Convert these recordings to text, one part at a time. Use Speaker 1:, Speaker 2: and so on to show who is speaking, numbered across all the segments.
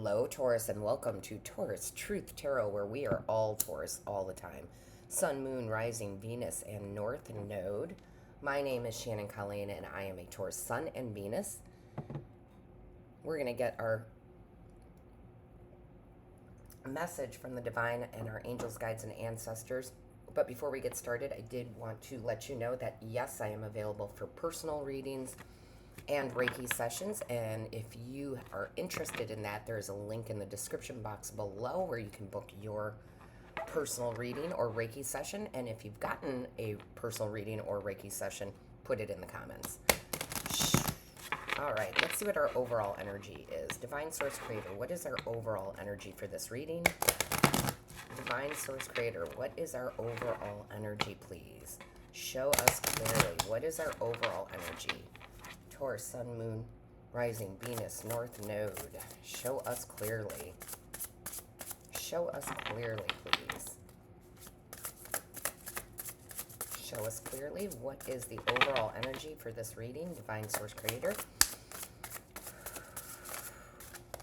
Speaker 1: Hello, Taurus, and welcome to Taurus Truth Tarot, where we are all Taurus all the time. Sun, Moon, Rising, Venus, and North Node. My name is Shannon Colleen, and I am a Taurus Sun and Venus. We're going to get our message from the divine and our angels, guides, and ancestors. But before we get started, I did want to let you know that, yes, I am available for personal readings and Reiki sessions, and if you are interested in that, there's a link in the description box below where you can book your personal reading or Reiki session. And if you've gotten a personal reading or Reiki session, put it in the comments. All right, let's see what our overall energy is. Divine Source Creator, what is our overall energy for this reading? Divine Source Creator, what is our overall energy, please? Show us clearly. What is our overall energy? Taurus, Sun, Moon, Rising, Venus, North Node. Show us clearly. Show us clearly, please. Show us clearly what is the overall energy for this reading, Divine Source Creator.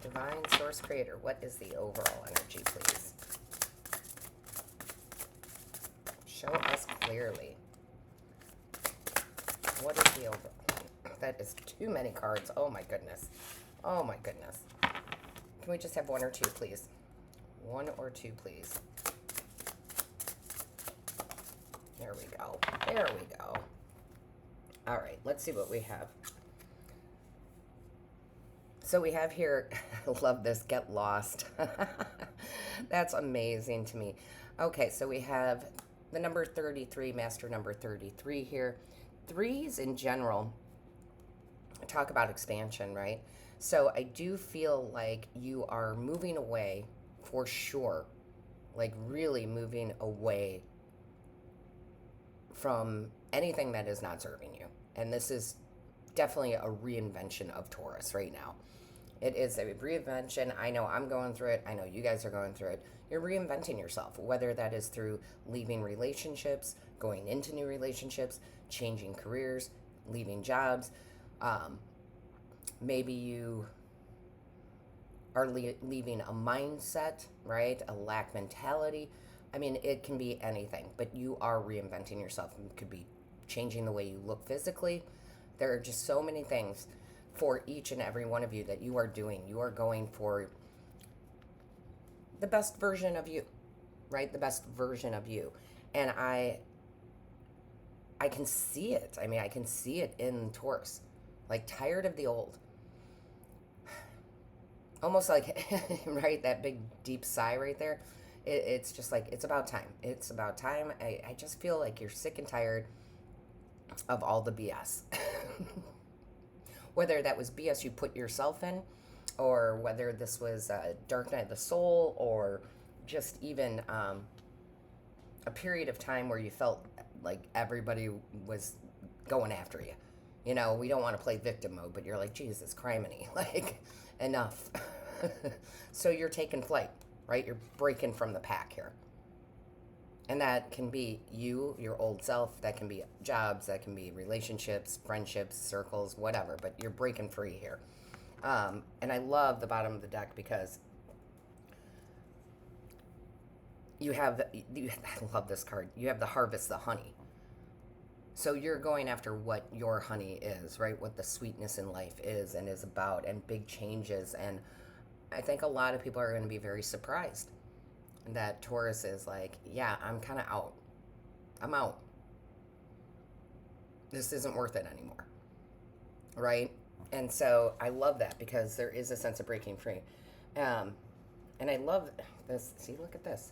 Speaker 1: Divine Source Creator, what is the overall energy, please? Show us clearly. What is the overall? That is too many cards. Oh my goodness. Oh my goodness. Can we just have one or two, please? One or two, please. There we go. There we go. All right, let's see what we have. So we have here, I love this, get lost. That's amazing to me. Okay, so we have the number 33, master number 33 here. Threes in general talk about expansion, right? So I do feel like you are moving away for sure, like really moving away from anything that is not serving you. And this is definitely a reinvention of Taurus right now. It is a reinvention. I know I'm going through it. I know you guys are going through it. You're reinventing yourself, whether that is through leaving relationships, going into new relationships, changing careers, leaving jobs. Maybe you are leaving a mindset, right? A lack mentality. I mean, it can be anything, but you are reinventing yourself. It could be changing the way you look physically. There are just so many things for each and every one of you that you are doing. You are going for the best version of you, right? The best version of you. And I can see it. I mean, I can see it in Taurus. Like, tired of the old. Almost like, right, that big deep sigh right there. It's just like, it's about time. It's about time. I just feel like you're sick and tired of all the BS. Whether that was BS you put yourself in, or whether this was a dark night of the soul, or just even a period of time where you felt like everybody was going after you. You know, we don't want to play victim mode, but you're like, Jesus, criminy, like, enough. So you're taking flight, right? You're breaking from the pack here. And that can be you, your old self. That can be jobs. That can be relationships, friendships, circles, whatever. But you're breaking free here. And I love the bottom of the deck because I love this card. You have the harvest, the honey. So you're going after what your honey is, right? What the sweetness in life is and is about, and big changes. And I think a lot of people are going to be very surprised that Taurus is like, yeah, I'm kind of out. I'm out. This isn't worth it anymore, right? And so I love that because there is a sense of breaking free. And I love this. See, look at this.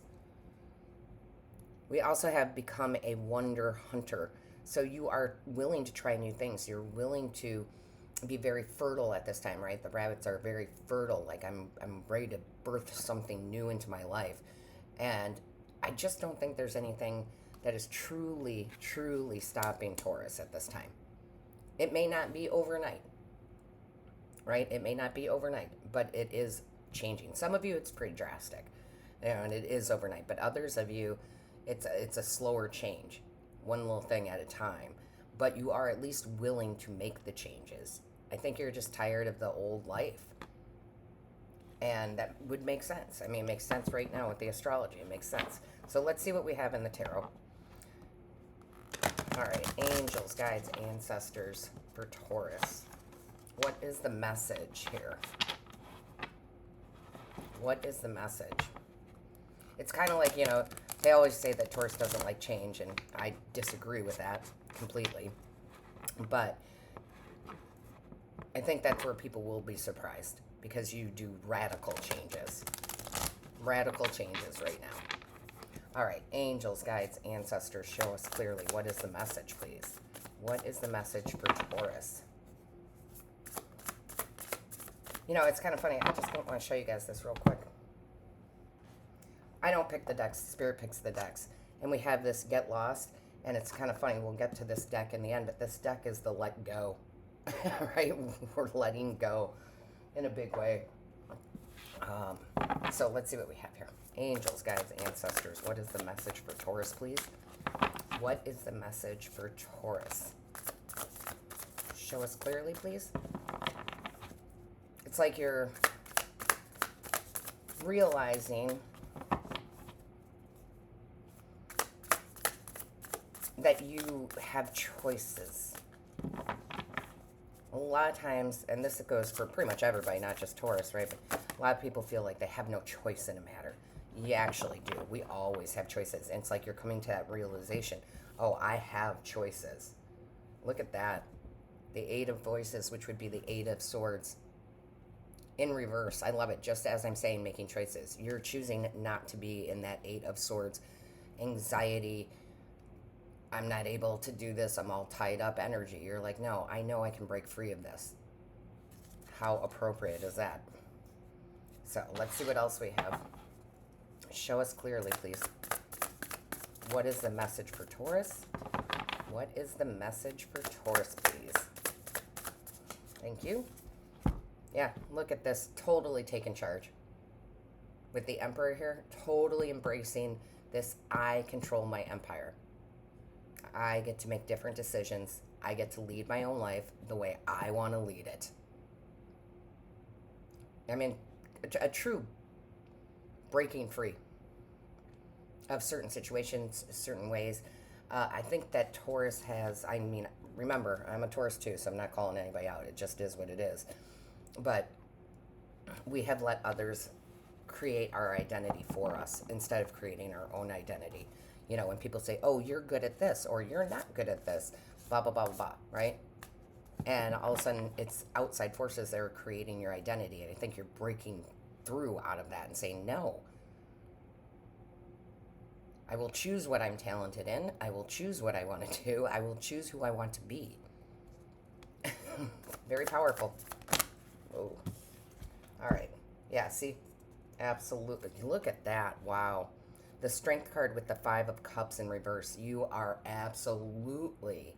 Speaker 1: We also have become a wonder hunter. So you are willing to try new things. You're willing to be very fertile at this time, right? The rabbits are very fertile. Like, I'm ready to birth something new into my life. And I just don't think there's anything that is truly, truly stopping Taurus at this time. It may not be overnight, right? It may not be overnight, but it is changing. Some of you, it's pretty drastic, and it is overnight. But others of you, it's a slower change. One little thing at a time, but you are at least willing to make the changes. I think you're just tired of the old life. And that would make sense. I mean, it makes sense right now with the astrology. It makes sense. So let's see what we have in the tarot. All right, angels, guides, ancestors for Taurus. What is the message here? What is the message? It's kind of like, they always say that Taurus doesn't like change, and I disagree with that completely. But I think that's where people will be surprised, because you do radical changes. Radical changes right now. All right, angels, guides, ancestors, show us clearly. What is the message, please? What is the message for Taurus? It's kind of funny. I just want to show you guys this real quick. I don't pick the decks. Spirit picks the decks. And we have this Get Lost, and it's kind of funny. We'll get to this deck in the end, but this deck is the let go. Right? We're letting go in a big way. So let's see what we have here. Angels, guides, ancestors. What is the message for Taurus, please? What is the message for Taurus? Show us clearly, please. It's like you're realizing that you have choices. A lot of times, and this goes for pretty much everybody, not just Taurus, right? But a lot of people feel like they have no choice in a matter. You actually do. We always have choices. And it's like you're coming to that realization, oh, I have choices. Look at that. The Eight of Voices, which would be the Eight of Swords. In reverse. I love it. Just as I'm saying, making choices. You're choosing not to be in that Eight of Swords. Anxiety. I'm not able to do this. I'm all tied up energy. You're like, no, I know I can break free of this. How appropriate is that? So let's see what else we have. Show us clearly, please. What is the message for Taurus? What is the message for Taurus, please? Thank you. Yeah, look at this. Totally taking charge. With the Emperor here, totally embracing this I control my empire. I get to make different decisions. I get to lead my own life the way I want to lead it. I mean, a true breaking free of certain situations, certain ways. I think that Taurus has, remember, I'm a Taurus too, so I'm not calling anybody out. It just is what it is. But we have let others create our identity for us instead of creating our own identity. When people say, oh, you're good at this, or you're not good at this, blah, blah, blah, blah, blah, right? And all of a sudden, it's outside forces that are creating your identity. And I think you're breaking through out of that and saying, no. I will choose what I'm talented in. I will choose what I want to do. I will choose who I want to be. Very powerful. Oh. All right. Yeah, see? Absolutely. Look at that. Wow. The Strength card with the Five of Cups in reverse. You are absolutely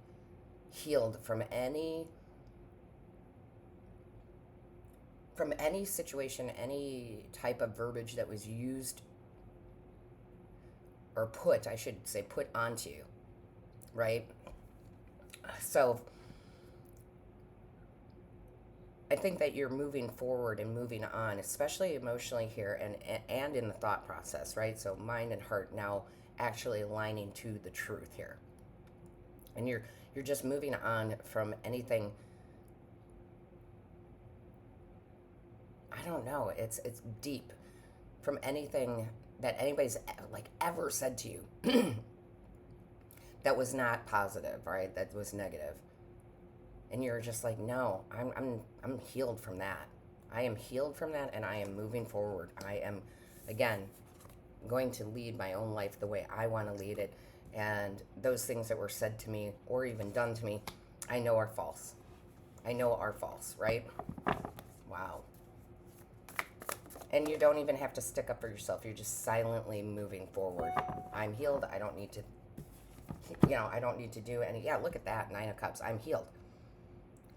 Speaker 1: healed from any situation, any type of verbiage that was used or put onto you, right? So I think that you're moving forward and moving on, especially emotionally here and in the thought process, right? So mind and heart now actually aligning to the truth here. And you're just moving on from anything. I don't know. It's deep. From anything that anybody's ever said to you that was not positive, right? That was negative. And you're just like, no, I'm healed from that. I am healed from that, and I am moving forward. I am, again, going to lead my own life the way I want to lead it. And those things that were said to me or even done to me, I know are false. I know are false, right? Wow. And you don't even have to stick up for yourself. You're just silently moving forward. I'm healed. I don't need to, I don't need to do any. Yeah, look at that. 9 of Cups. I'm healed.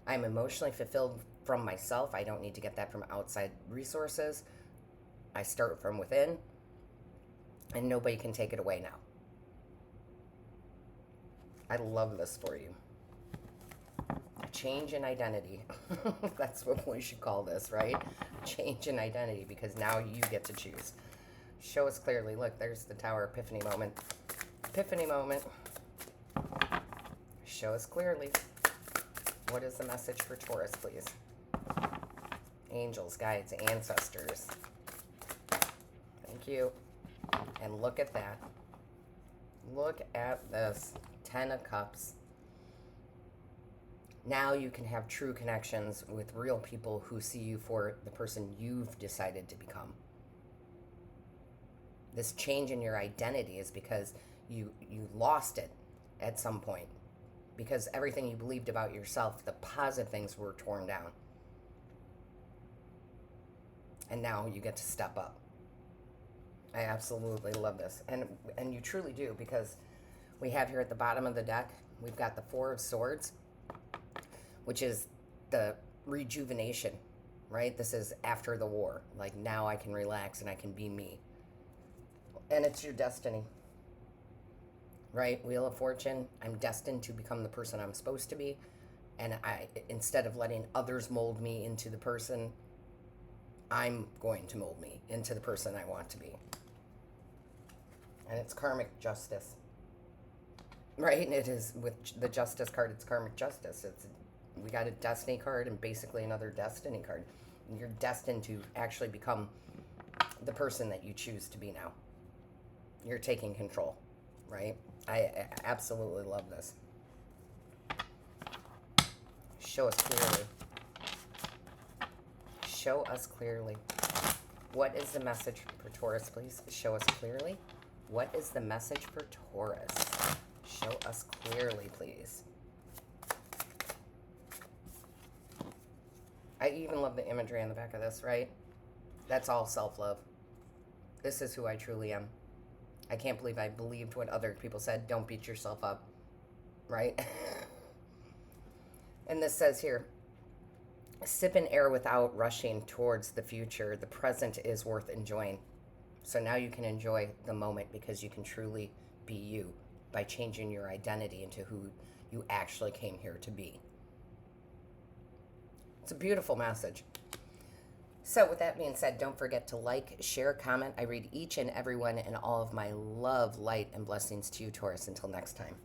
Speaker 1: I'm emotionally fulfilled from myself. I don't need to get that from outside resources. I start from within, and nobody can take it away now. I love this for you. change in identity. That's what we should call this, right? Change in identity, because now you get to choose. Show us clearly. Look, there's the Tower Epiphany moment. Epiphany moment. Show us clearly. What is the message for Taurus, please? Angels, guides, ancestors. Thank you. And look at that. Look at this. 10 of Cups. Now you can have true connections with real people who see you for the person you've decided to become. This change in your identity is because you lost it at some point. Because everything you believed about yourself, the positive things, were torn down. And now you get to step up. I absolutely love this. And you truly do, because we have here at the bottom of the deck, we've got the Four of Swords, which is the rejuvenation, right? This is after the war. Like, now I can relax and I can be me. And it's your destiny, right? Wheel of Fortune. I'm destined to become the person I'm supposed to be. And instead of letting others mold me into the person, I'm going to mold me into the person I want to be. And it's karmic justice, right? And it is, with the Justice card, it's karmic justice. We got a Destiny card and basically another Destiny card. You're destined to actually become the person that you choose to be now. You're taking control, right? I absolutely love this. Show us clearly. Show us clearly. What is the message for Taurus, please? Show us clearly. What is the message for Taurus? Show us clearly, please. I even love the imagery on the back of this, right? That's all self-love. This is who I truly am. I can't believe I believed what other people said. Don't beat yourself up, right? And this says here, sip in air without rushing towards the future. The present is worth enjoying. So now you can enjoy the moment because you can truly be you by changing your identity into who you actually came here to be. It's a beautiful message. So with that being said, don't forget to like, share, comment. I read each and every one, and all of my love, light, and blessings to you, Taurus. Until next time.